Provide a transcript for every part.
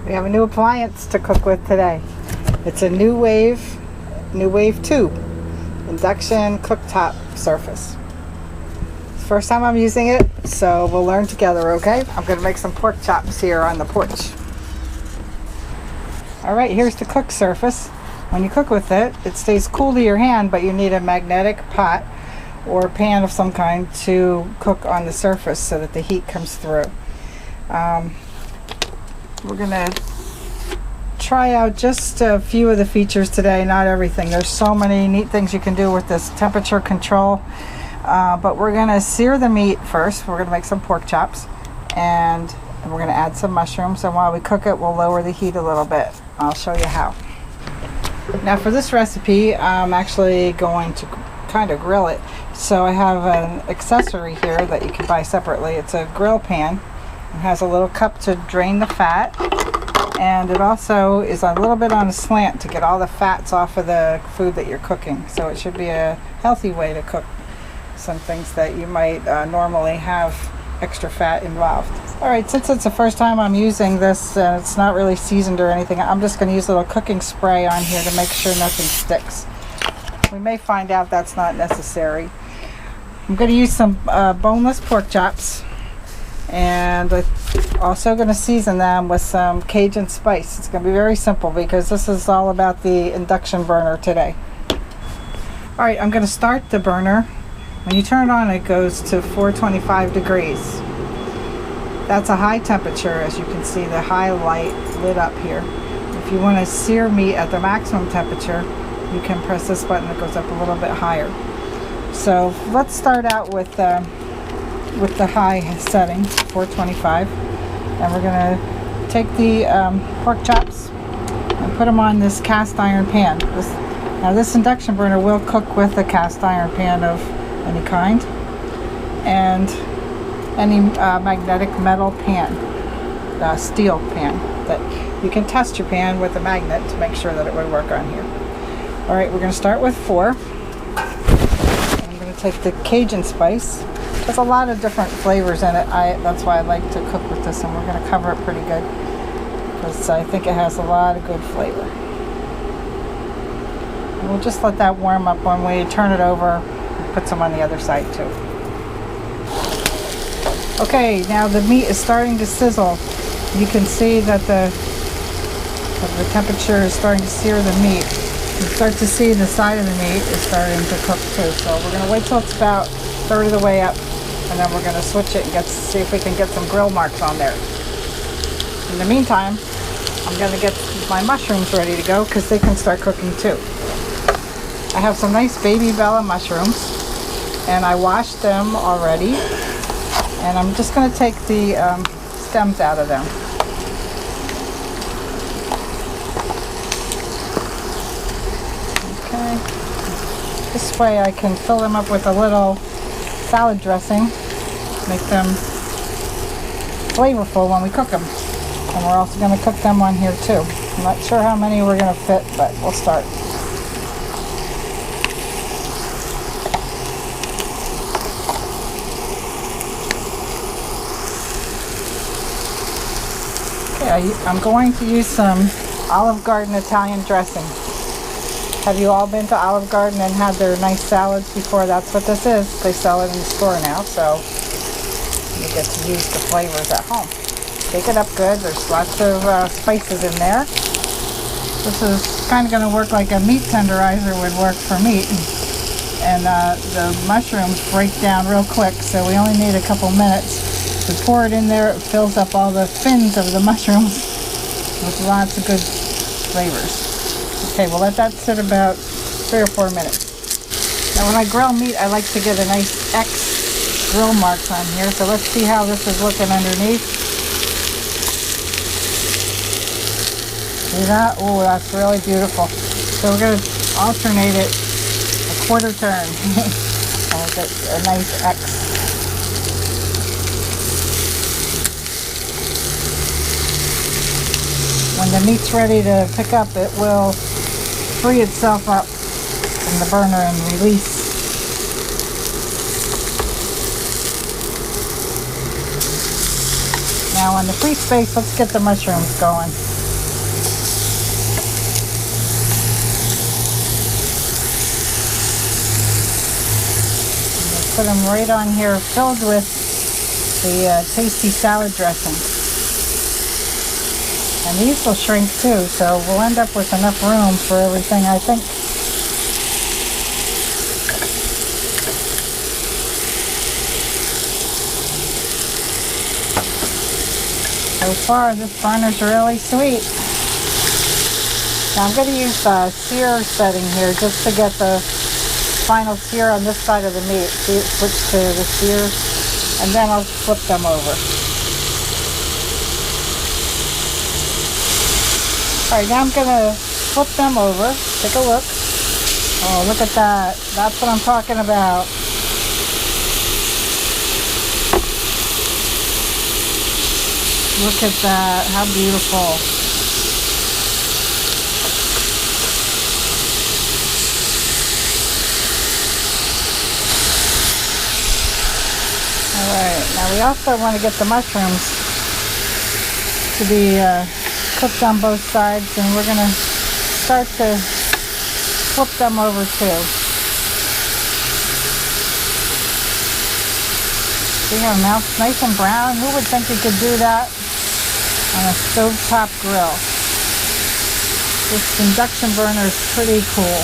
We have a new appliance to cook with today. It's a NuWave 2 Induction Cook-top surface. First time I'm using it, so we'll learn together, okay? I'm going to make some pork chops here on the porch. Alright, here's the cook surface. When you cook with it, it stays cool to your hand, but you need a magnetic pot or pan of some kind to cook on the surface so that the heat comes through. We're going to try out just a few of the features today, not everything. There's so many neat things you can do with this temperature control. But we're going to sear the meat first. We're going to make some pork chops, and we're going to add some mushrooms, and while we cook it, we'll lower the heat a little bit. I'll show you how. Now for this recipe, I'm actually going to kind of grill it. So I have an accessory here that you can buy separately. It's a grill pan. It has a little cup to drain the fat, and it also is a little bit on a slant to get all the fats off of the food that you're cooking. So it should be a healthy way to cook some things that you might normally have extra fat involved. Alright, since it's the first time I'm using this and it's not really seasoned or anything, I'm just going to use a little cooking spray on here to make sure nothing sticks. We may find out that's not necessary. I'm going to use some boneless pork chops, and I'm also going to season them with some Cajun spice. It's going to be very simple because this is all about the induction burner today. Alright, I'm going to start the burner. When you turn it on, it goes to 425 degrees. That's a high temperature, as you can see the high light lit up here. If you want to sear meat at the maximum temperature, you can press this button. It goes up a little bit higher. So let's start out with the high setting, 425, and we're going to take the pork chops and put them on this cast iron pan. Now this induction burner will cook with a cast iron pan of any kind, and any magnetic metal pan, steel pan, that you can test your pan with a magnet to make sure that it would work on here. Alright, we're going to start with 4. I'm going to take the Cajun spice. There's a lot of different flavors in it. That's why I like to cook with this, and we're going to cover it pretty good because I think it has a lot of good flavor. And we'll just let that warm up when we turn it over. Put some on the other side too. Okay, now the meat is starting to sizzle. You can see that the temperature is starting to sear the meat. You start to see the side of the meat is starting to cook too. So we're going to wait till it's about a third of the way up, and then we're going to switch it and see if we can get some grill marks on there. In the meantime, I'm going to get my mushrooms ready to go because they can start cooking too. I have some nice baby Bella mushrooms, and I washed them already, and I'm just going to take the stems out of them. Okay, this way I can fill them up with a little salad dressing, make them flavorful when we cook them. And we're also going to cook them on here too. I'm not sure how many we're going to fit, but we'll start. I'm going to use some Olive Garden Italian dressing. Have you all been to Olive Garden and had their nice salads before? That's what this is. They sell it in the store now, so you get to use the flavors at home. Shake it up good. There's lots of spices in there. This is kind of going to work like a meat tenderizer would work for meat. And the mushrooms break down real quick, so we only need a couple minutes. We pour it in there, it fills up all the fins of the mushrooms with lots of good flavors. Okay, we'll let that sit about 3 or 4 minutes. Now when I grill meat, I like to get a nice X grill marks on here, so let's see how this is looking underneath. See that? Oh, that's really beautiful. So we're going to alternate it a quarter turn and get a nice X. When the meat's ready to pick up, it will free itself up from the burner and release. Now on the free space, let's get the mushrooms going. put them right on here, filled with the tasty salad dressing. And these will shrink too, so we'll end up with enough room for everything, I think. So far, this burner's really sweet. Now I'm going to use the sear setting here just to get the final sear on this side of the meat. See, switch to the sear, and then I'll flip them over. Alright, now I'm going to flip them over. Take a look. Oh, look at that. That's what I'm talking about. Look at that. How beautiful. Alright, now we also want to get the mushrooms to be cooked on both sides, and we're going to start to flip them over too. See how now it's nice and brown? Who would think you could do that on a stovetop grill? This induction burner is pretty cool.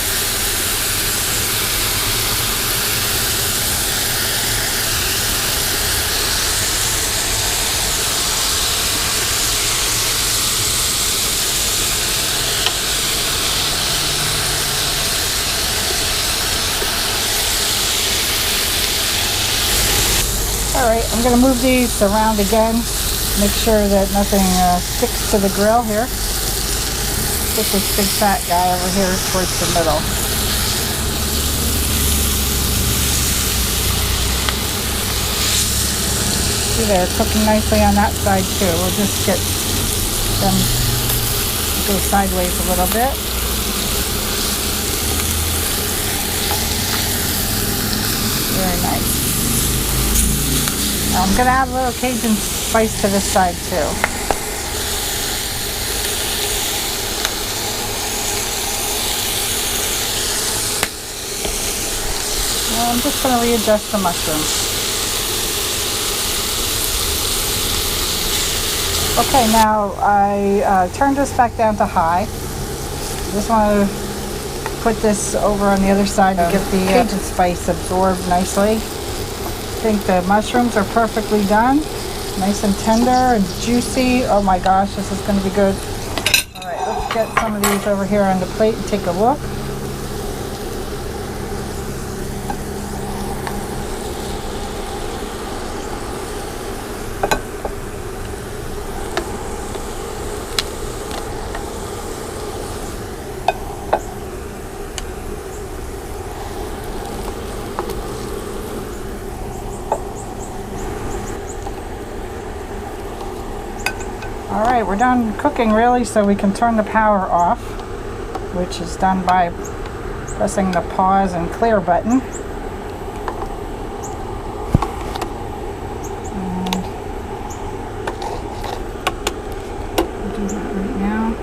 Alright, I'm going to move these around again, make sure that nothing sticks to the grill here. Get this big fat guy over here towards the middle. See, they're cooking nicely on that side too. We'll just get them to go sideways a little bit. Very nice. I'm going to add a little Cajun spice to this side too. Well, I'm just going to readjust the mushrooms. Okay, now I turned this back down to high. Just want to put this over on the other side to get the Cajun spice absorbed nicely. I think the mushrooms are perfectly done, nice and tender and juicy. Oh my gosh, this is going to be good. All right, let's get some of these over here on the plate and take a look. Alright, we're done cooking really, so we can turn the power off, which is done by pressing the pause and clear button. And we'll do that right now.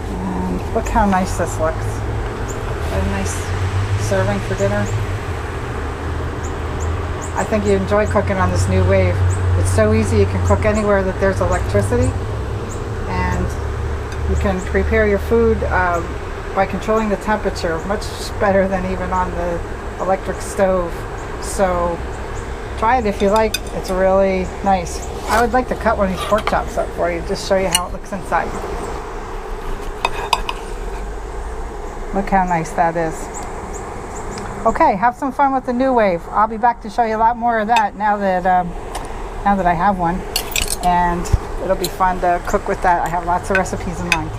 And look how nice this looks. A nice serving for dinner. I think you enjoy cooking on this NuWave. It's so easy. You can cook anywhere that there's electricity, and you can prepare your food by controlling the temperature much better than even on the electric stove. So try it if you like. It's really nice. I would like to cut one of these pork chops up for you, just show you how it looks inside. Look how nice that is. Okay, have some fun with the NuWave. I'll be back to show you a lot more of that now that I have one, and it'll be fun to cook with that. I have lots of recipes in mind.